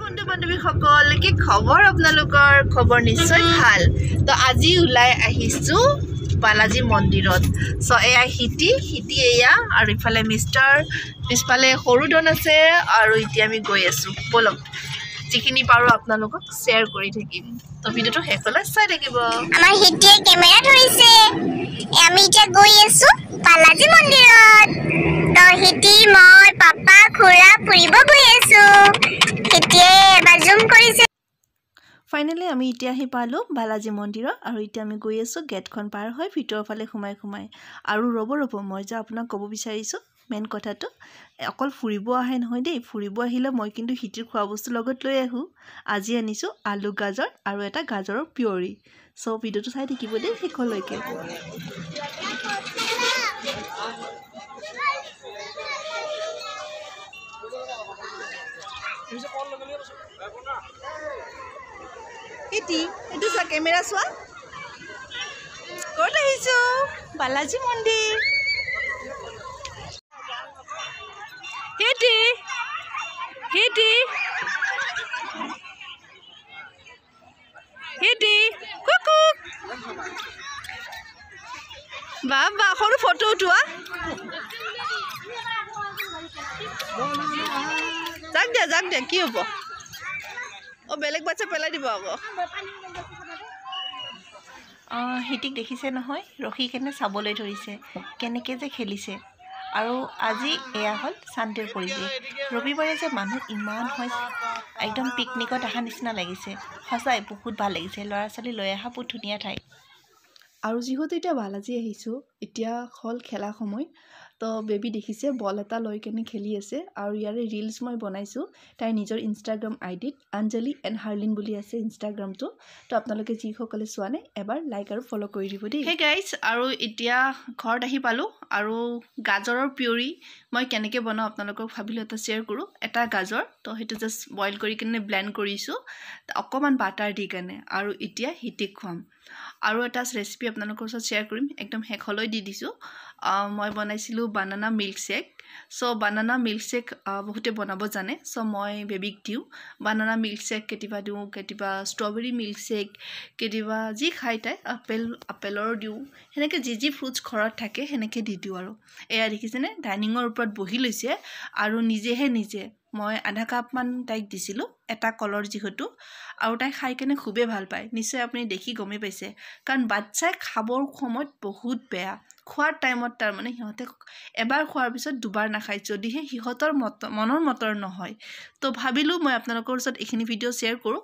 বন্ধু-বান্ধৱী সকল কি খবৰ আপোনালোকৰ খবৰ নিশ্চয় ভাল তো আজি উলাই আহিছো বালাজী মন্দিৰত সো এয়া হিটি এয়া আৰু ইফালে মিস্টাৰ পিছফালে সৰুদন আছে আৰু এতিয়া আমি গৈ আছো বলক যিখিনি পাৰো আপোনালোকক শেয়াৰ কৰি থাকিম তো ভিডিওটো হেকলে চাই থাকিব আমাৰ হিটিয়ে কেমেৰা ধৰিছে আমি এতিয়া গৈ আছো বালাজী মন্দিৰত তো হিটি মই পাপা খুৰা ফুৰিব গৈ আছো হিটিয়ে এবাৰ জুম কৰিছে ফাইনালি আমি এতিয়া আহি পালো বালাজী মন্দিৰত আৰু এতিয়া আমি গৈ আছো গেটখন পাৰ হৈ ভিতৰ ফালে ঘুমাই আৰু ৰব মই যে আপোনাক ক'ব বিচাৰিছো মেন কথাটো অকল ফুৰিব আহে নহয় দেই ফুৰিব আহিলে মই কিন্তু হিটিৰ খোৱা বস্তু লগত লৈ আহো আজি আনিছো আলু গাজৰ আৰু এটা গাজৰৰ পিউৰি সো ভিডিওটো চাই থাকিব দেই হেকলৈকে হিটি এটো সা ক্যামেৰা সোয়া ক'ত আহিছো বালাজী মন্দিৰ হিটি কুকু বাবা সৰু ফটো উঠোৱা যাক দে কি হ'ব ও বেলেগ বাচ্চা পেলাই দিব আকৌ হিটিক দেখিছে নহয় ৰখি কেনে চাবলৈ ধৰিছে কেনেকৈ যে খেলিছে আৰু আজি এয়া হ'ল শান্তিৰ পৰিৱেশ ৰবিবাৰে যে মানুহ ইমান হয় একদম পিকনিকত অহা নিচিনা লাগিছে সঁচাই বহুত ভাল লাগিছে ল'ৰা ছোৱালী লৈ অহা বহুত ধুনীয়া ঠাই আৰু যিহেতু এতিয়া বালাজী আহিছোঁ এতিয়া হ'ল খেলা সময় তো বেবী দেখিছে বল এটা লৈ কেনে খেলি আছে আৰু ইয়াৰে ৰিলছ মই বনাইছোঁ তাই নিজৰ ইনষ্টাগ্ৰাম আইডিত অঞ্জলি এণ্ড হাৰ্লিন বুলি আছে ইনষ্টাগ্ৰামটো তো আপোনালোকে যিসকলে চোৱা নাই এবাৰ লাইক আৰু ফ'ল' কৰি দিব দেই হে গাইজ আৰু এতিয়া ঘৰত আহি পালোঁ আৰু গাজৰৰ পিউৰি মই কেনেকৈ বনাওঁ আপোনালোকক ভাবিলোঁ এটা শ্বেয়াৰ কৰোঁ এটা গাজৰ তো সেইটো জাষ্ট বইল কৰি কিনে ব্লেণ্ড কৰিছোঁ অকণমান বাটাৰ দি কেনে আৰু এতিয়া হিটিক খুৱাম আৰু এটা ৰেচিপি আপোনালোকৰ ওচৰত শ্বেয়াৰ কৰিম একদম শেষলৈ দি দিছোঁ মই বনাইছিলোঁ বানানা মিল্ক শ্বেক সো বানানা মিল্ক শ্বেক বহুতে বনাব জানে সো মই বেবিক দিওঁ বানানা মিল্ক শ্বেক কেতিয়াবা দিওঁ কেতিয়াবা ষ্ট্ৰবেৰী মিল্ক শ্বেক কেতিয়াবা যি খাই তাই আপেলৰ দিওঁ সেনেকৈ যি ফ্ৰুটছ ঘৰত থাকে সেনেকৈ দি দিওঁ আৰু এয়া দেখিছেনে ডাইনিঙৰ ওপৰত বহি লৈছে আৰু নিজে মই আধা কাপমান তাইক দিছিলোঁ এটা কলৰ যিহেতু আৰু তাই খাই কেনে খুবেই ভাল পায় নিশ্চয় আপুনি দেখি গমেই পাইছে কাৰণ বাচ্চাই খাবৰ সময়ত বহুত বেয়া খোৱাৰ টাইমত তাৰমানে সিহঁতে এবাৰ খোৱাৰ পিছত দুবাৰ নাখায় যদিহে সিহঁতৰ মনৰ মতৰ নহয় তো ভাবিলোঁ মই আপোনালোকৰ ওচৰত এইখিনি ভিডিঅ' শ্বেয়াৰ কৰোঁ